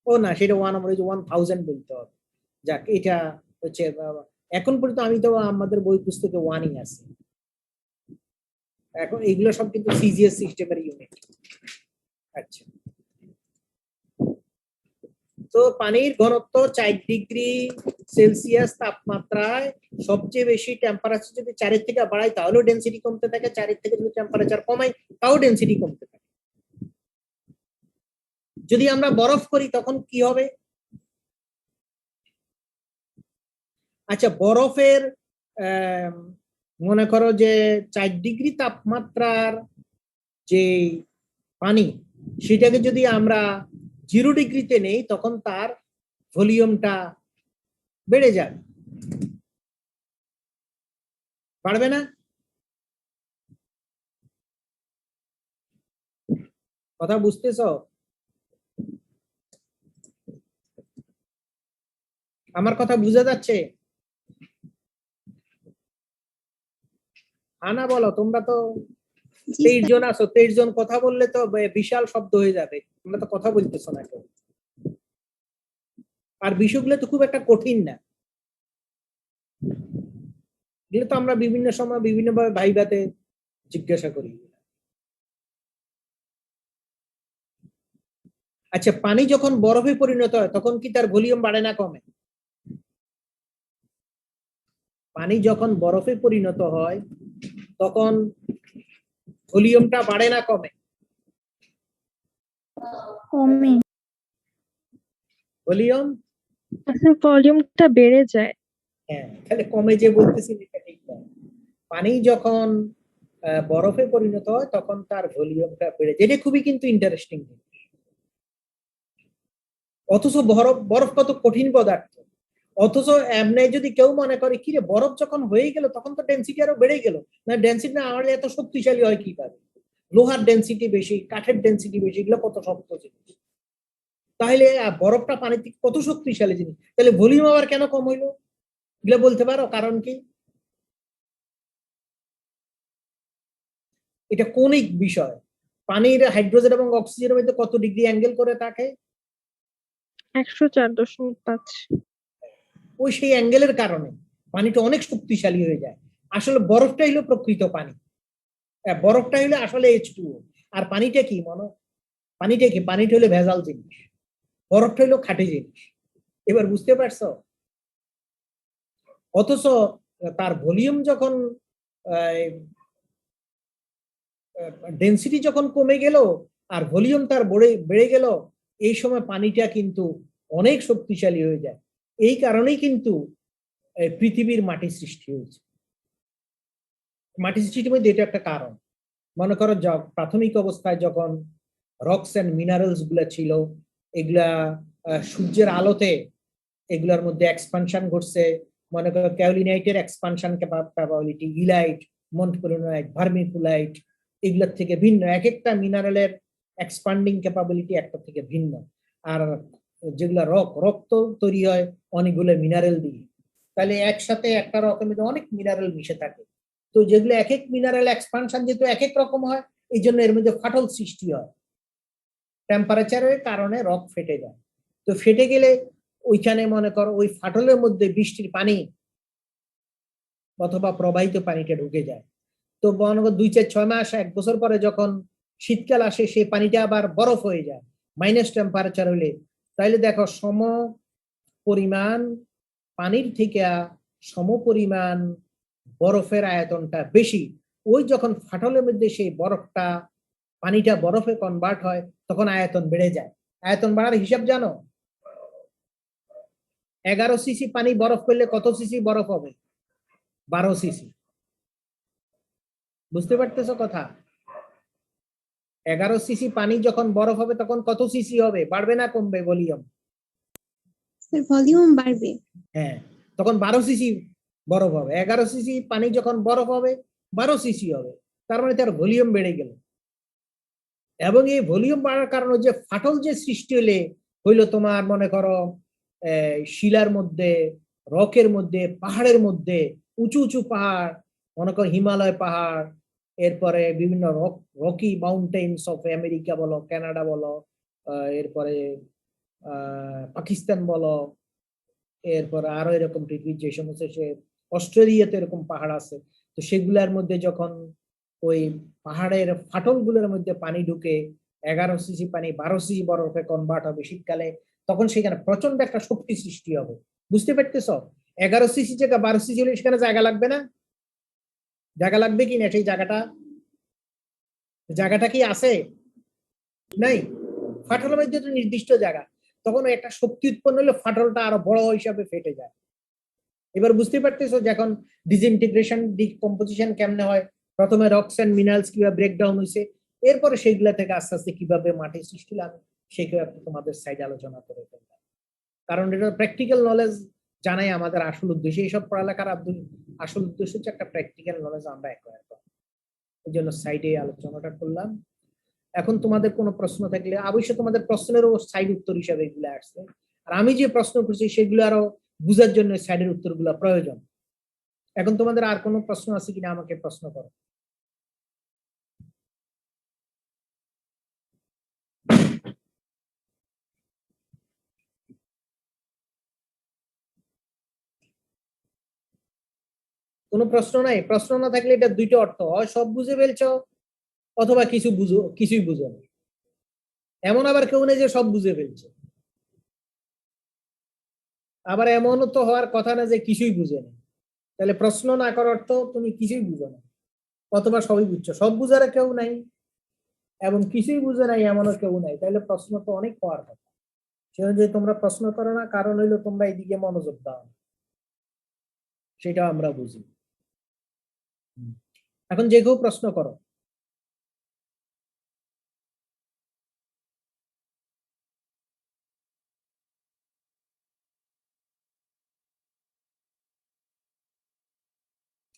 ও না সেটা 1 আমরা 1000 বলতে হবে। যাক, এটা হচ্ছে এখন পর্যন্ত আমি তো আমাদের বই পুস্তকে 1ই আছে। এখন এগুলো সব কিন্তু সিজিএস সিস্টেমের ইউনিট। আচ্ছা, তো পানির ঘনত্ব 4 ডিগ্রি সেলসিয়াস তাপমাত্রায় সবচেয়ে বেশি টেম্পারেচার যদি 4 এর থেকে বাড়ায় তাহলেও ডেনসিটি কমতে থাকে, 4 এর থেকে যদি টেম্পারেচার কমাই তাও ডেনসিটি কমতে থাকে। যদি আমরা বরফ করি তখন কি হবে? আচ্ছা, বরফের মনে করো যে 4 ডিগ্রি তাপমাত্রার যে পানি, সেটাকে যদি আমরা 0 ডিগ্রিতে নেই তখন তার ভলিউমটা বেড়ে যাবে, পারবে না? কথা বুঝতেছ? আমার কথা বুঝা যাচ্ছে? আনা বলো, তোমরা তো 23 জন আছো, 23 জন কথা বললে তো বিশাল শব্দ হয়ে যাবে, তোমরা তো কথা বলতেছো না কেউ। আর বিষয়গুলো তো খুব একটা কঠিন না, এগুলো তো আমরা বিভিন্ন সময় বিভিন্ন ভাবে ভাইভাতে জিজ্ঞাসা করি। আচ্ছা, পানি যখন বরফে পরিণত হয় তখন কি তার ভলিউম বাড়ে না কমে? পানি যখন বরফে পরিণত হয় তখন ভলিউমটা বাড়ে না কমে? কমে। ভলিউম, আসলে ভলিউমটা বেড়ে যায়। হ্যাঁ, তাহলে কমে যে বলতেছি এটা ঠিক না। পানি যখন বরফে পরিণত হয় তখন তার ভলিউমটা বেড়ে যায়, এটা খুবই কিন্তু ইন্টারেস্টিং। অথচ বরফ কত কঠিন পদার্থ, অথচ এমনি যদি কেউ মনে করে কি রে বরফ যখন হয়ে গেল তখন তো ডেনসিটি আরো বেড়ে গেল, না ডেনসিটি না আমাদের এত শক্তিশালী হয় কিভাবে? লোহার ডেনসিটি বেশি, কাঠের ডেনসিটি বেশি, এগুলো কত শক্ত জিনিস, তাহলে বরফটা পানির থেকে কত শক্তিশালী জিনিস, তাহলে ভলিউম আবার কেন কম হইলো? এগুলো বলতে পারো কারণ কি? এটা কৌণিক বিষয়। পানির হাইড্রোজেন এবং অক্সিজেনের মধ্যে কত ডিগ্রি অ্যাঙ্গেল করে থাকে? 104.5। ওই সেই অ্যাঙ্গেলের কারণে পানিটা অনেক শক্তিশালী হয়ে যায়। আসলে বরফটা হলো প্রকৃত পানি, বরফটা হলো আসলে H2O, আর পানিটা কি পানিটা কি? পানিটা হলো ভেজাল জিনিস, বরফটা হলো খাঁটি জিনিস। এবার বুঝতে পারছো? অথচ তার ভলিউম যখন ডেনসিটি যখন কমে গেল আর ভলিউম তার বেড়ে গেল, এই সময় পানিটা কিন্তু অনেক শক্তিশালী হয়ে যায়। এই কারণেই কিন্তু পৃথিবীর মাটি সৃষ্টি হয়েছে। মাটি সৃষ্টির মধ্যে এটা একটা কারণ। মনে করো প্রাথমিক অবস্থায় যখন রকস এন্ড মিনারেলস গুলা ছিল, এগুলা সূর্যের আলোতে এগুলার মধ্যে এক্সপানশন ঘটছে। মনে করো ক্যাওলিনাইটের এক্সপানশন ক্যাপাবিলিটি, ইলাইট, মন্টপোলিনাইট, ভার্মিকুলাইট, এগুলোর থেকে ভিন্ন। এক একটা মিনারেলের এক্সপান্ডিং ক্যাপাবিলিটি একটা থেকে ভিন্ন। আর যেগুলা রক্ত তৈরি হয় অনেকগুলো মিনারেল দিয়ে, তাহলে একসাথে একটা রকের মধ্যে অনেক মিনারেল মিশে থাকে। তো যেগুলো এক এক মিনারেল এক্সপানশন যেহেতু এক এক রকম হয়, এই জন্য এর মধ্যে ফাটল সৃষ্টি হয়। টেম্পারেচারের কারণে রক ফেটে যায়। তো ফেটে গেলে ওইখানে মনে করো ওই ফাটলের মধ্যে বৃষ্টির পানি অথবা প্রবাহিত পানিটা ঢুকে যায়। তো মনে করো 2-4-6 মাস 1 বছর পরে যখন শীতকাল আসে, সেই পানিটা আবার বরফ হয়ে যায় মাইনাস টেম্পারেচার হলে। তাইলে দেখো সম পরিমাণ পানির থেকে সম পরিমাণ বরফের আয়তনটা বেশি। ওই যখন ফাটলের মধ্যে সেই বরফটা পানিটা বরফে কনভার্ট হয়, তখন আয়তন বেড়ে যায়। আয়তন বাড়ার হিসাব জানো? 11 সিসি পানি বরফ করলে কত সিসি বরফ হবে? 12 সিসি। বুঝতে পারতেছো কথা? 11 সিসি পানি যখন বরফ হবে তখন কত সিসি হবে? বাড়বে না কমবে ভলিউম? স্যার ভলিউম বাড়বে। হ্যাঁ, তখন 12 সিসি বরফ হবে। 11 সিসি পানি যখন বরফ হবে 12 সিসি হবে। তার মানে তার ভলিউম বেড়ে গেল। এবং এই ভলিউম বাড়ার কারণে যে ফাটল যে সৃষ্টি হইলো তোমার মনে করো শিলার মধ্যে, রকের মধ্যে, পাহাড়ের মধ্যে, উঁচু উঁচু পাহাড়, মনে করো হিমালয় পাহাড়, এরপরে বিভিন্ন রকি মাউন্টেন্স অফ আমেরিকা বলো, কানাডা বলো, এরপরে পাকিস্তান বলো, এরপরে আরো এরকম পৃথিবীর যে সমস্ত সে অস্ট্রেলিয়াতে এরকম পাহাড় আছে। তো সেগুলার মধ্যে যখন ওই পাহাড়ের ফাটলগুলোর মধ্যে পানি ঢুকে 11 সিসি পানি 12 সিসি বরফে কনভার্ট হবে শীতকালে, তখন সেখানে প্রচন্ড একটা শক্তি সৃষ্টি হবে। বুঝতে পারতেছ? 11 সিসি জায়গা 12 সিসি হলে সেখানে জায়গা লাগবে না? জায়গা লাগবে কি না? সেই জায়গাটা কি আছে? নাই। ফাটলের মধ্যে তো নির্দিষ্ট জায়গা, তখন একটা শক্তি উৎপন্ন হলে ফাটলটা আরো বড় হিসাবে ফেটে যায়। এবার বুঝতে পারতেছো যখন ডিসইন্টিগ্রেশন ডিকম্পোজিশন কেমনে হয়, প্রথমে রকস এন্ড মিনারেলস কিভাবে ব্রেকডাউন হয়েছে, এরপরে সেইগুলা থেকে আস্তে আস্তে কিভাবে মাটি সৃষ্টি হলো, সেগুলো তোমাদের সাইড আলোচনা করে ফেললাম। কারণ এটা প্র্যাকটিক্যাল নলেজ জানাই আমাদের আসল উদ্দেশ্য। এইসব পড়ালেখার আসল উদ্দেশ্য হচ্ছে একটা প্র্যাকটিক্যাল নলেজ আমরা অ্যাকোয়ার করা। এই জন্য সাইডে আলোচনাটা করলাম। এখন তোমাদের কোনো প্রশ্ন থাকলে, অবশ্যই তোমাদের প্রশ্নেরও সাইড উত্তর হিসাবে এগুলো আসছে। আর আমি যে প্রশ্ন করছি সেগুলো আরো বুঝার জন্য সাইডের উত্তরগুলো প্রয়োজন। এখন তোমাদের আর কোনো প্রশ্ন আছে কিনা আমাকে প্রশ্ন করো। কোনো প্রশ্ন নাই? প্রশ্ন না থাকলে এটা দুইটা অর্থ, হয় সব বুঝে ফেলছো অথবা কিছুই বুঝো না। এমন আবার কেউ নেই যে সব বুঝে ফেলছে, আবার এমনও তো হওয়ার কথা না যে কিছুই বুঝে না। তাহলে প্রশ্ন না করার অর্থ তুমি কিছুই বুঝো না অথবা সবই বুঝছো। সব বুঝার কেউ নাই এবং কিছুই বুঝে নাই এমনও কেউ নাই, তাহলে প্রশ্ন তো অনেক হওয়ার কথা। সে অনুযায়ী তোমরা প্রশ্ন করো না, কারণ হইলো তোমরা এইদিকে মনোযোগ দাও, সেটাও আমরা বুঝি। এখন যে কেউ প্রশ্ন করো।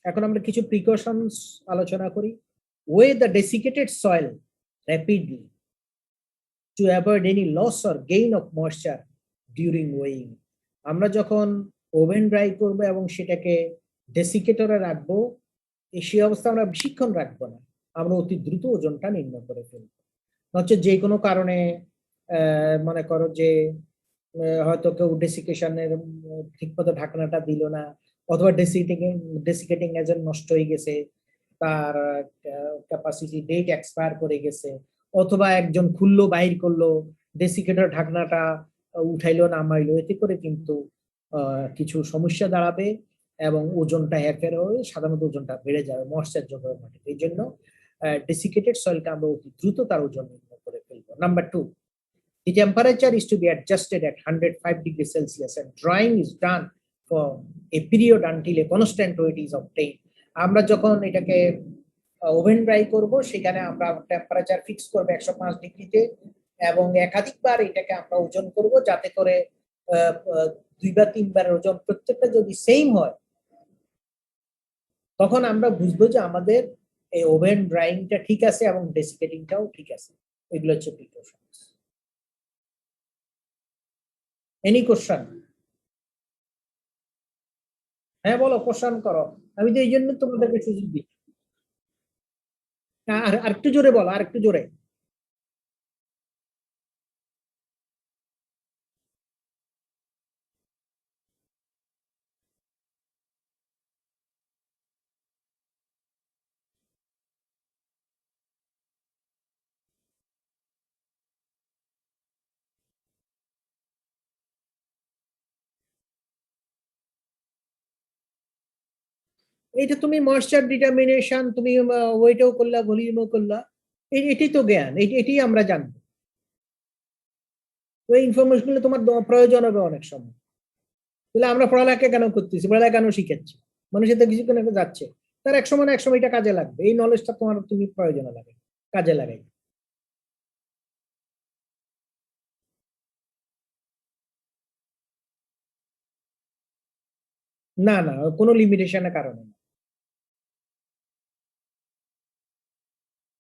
এখন আমরা কিছু প্রিকশনস আলোচনা করি। Weigh the desiccated soil rapidly to avoid any loss or gain of moisture during weighing. আমরা যখন ওভেন ড্রাই করবো এবং সেটাকে ডেসিকেটরে রাখবো, সেই অবস্থা আমরা বেশিক্ষণ রাখবো না, আমরা অতি দ্রুত ওজনটা নির্ণয় করে ফেলবো। হচ্ছে যে কোনো কারণে মনে করো যে হয়তো কেউ ডেসিকেশনের ঠিকমতো ঢাকনাটা দিল না, অথবা ডেসিকেটিং এজেন্ট নষ্ট হয়ে গেছে, তার ক্যাপাসিটি ডেট এক্সপায়ার করে গেছে, অথবা একজন খুললো বাইর করলো ডেসিকেটর ঢাকনাটা উঠাইলো নামাইলো, এতে করে কিন্তু কিছু সমস্যা দাঁড়াবে এবং ওজনটা হেরফের হয়ে সাধারণত ওজনটা বেড়ে যাবে ময়েশ্চার যোগ হবে মাটিতে। এই জন্য ডেসিকেটেড সয়েলকে আমরা অতি দ্রুত তার ওজন নির্ণয় করে ফেলবো। Number 2, the temperature is to be adjusted at 105 degrees Celsius and drying is done for a period until a constant weight is obtained. আমরা যখন এটাকে ওভেন ড্রাই করব সেখানে আমরা টেম্পারেচার ফিক্স করব 105 ডিগ্রিতে এবং একাধিকবার এটাকে আমরা ওজন করব যাতে করে 2 বা 3 বারের ওজন প্রত্যেকটা যদি সেম হয় তখন আমরা বুঝবো যে আমাদের এই ওভেন ড্রাইংটা ঠিক আছে এবং ডেসিকেটিংটাও ঠিক আছে। এগুলো হচ্ছে প্রিকশনস। Any question? হ্যাঁ বলো, কোশ্চেন করো, আমি তো এই জন্য তোমাদেরকে সুযোগ দিই। আর একটু জোরে বলো, আর একটু জোরে। এইটা তুমি ময়েশ্চার ডিটারমিনেশন, তুমি ওয়েটও করলা, ভলিউমও করলা, এটাই তো জ্ঞান, এটাই আমরা জানবো। ওই ইনফরমেশন গুলো তোমার প্রয়োজন হবে অনেক সময়। তাহলে আমরা পড়ালেখা কেন করতেছি, পড়ালেখা কেন শিখাচ্ছি? মানুষের তো কিছু কেন যাচ্ছে, তার এক সময় না এক সময় এটা কাজে লাগবে। এই নলেজটা তোমার তুমি প্রয়োজনে লাগে, কাজে লাগাই। না না, কোনো লিমিটেশনের কারণে না,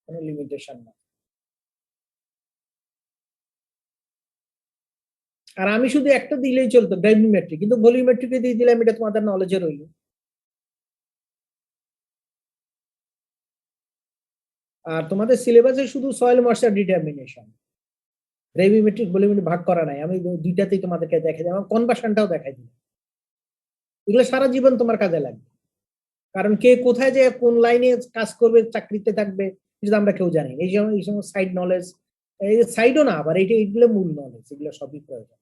কোনো লিমিটেশন না। আর আমি শুধু একটা দিলেই চলতো, গ্রাভিমেট্রিক, কিন্তু ভলিউমেট্রিকে দিয়ে দিলাম, এটা তোমাদের নলেজে রইল। আর তোমাদের সিলেবাসে শুধু soil moisture determination, gravimetric volumetric ভাগ করা নাই। আমি দুইটাতেই তোমাদেরকে দেখাই দিলাম, কনভার্সনটাও দেখাই দিলাম। এগুলো সারা জীবন তোমার কাজে লাগবে, কারণ কে কোথায় যে কোন লাইনে কাজ করবে, চাকরিতে থাকবে, সেটা আমরা কেউ জানি। এই সময় সাইড নলেজ, এই সাইডও না, আবার এইগুলো মূল নলেজ, এগুলো সবই প্রয়োজন।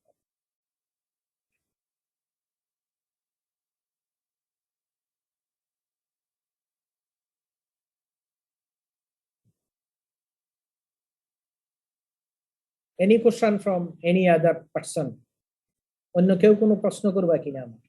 Any question from any other person? অন্য কেউ কোনো প্রশ্ন করবা কিনা আমাকে?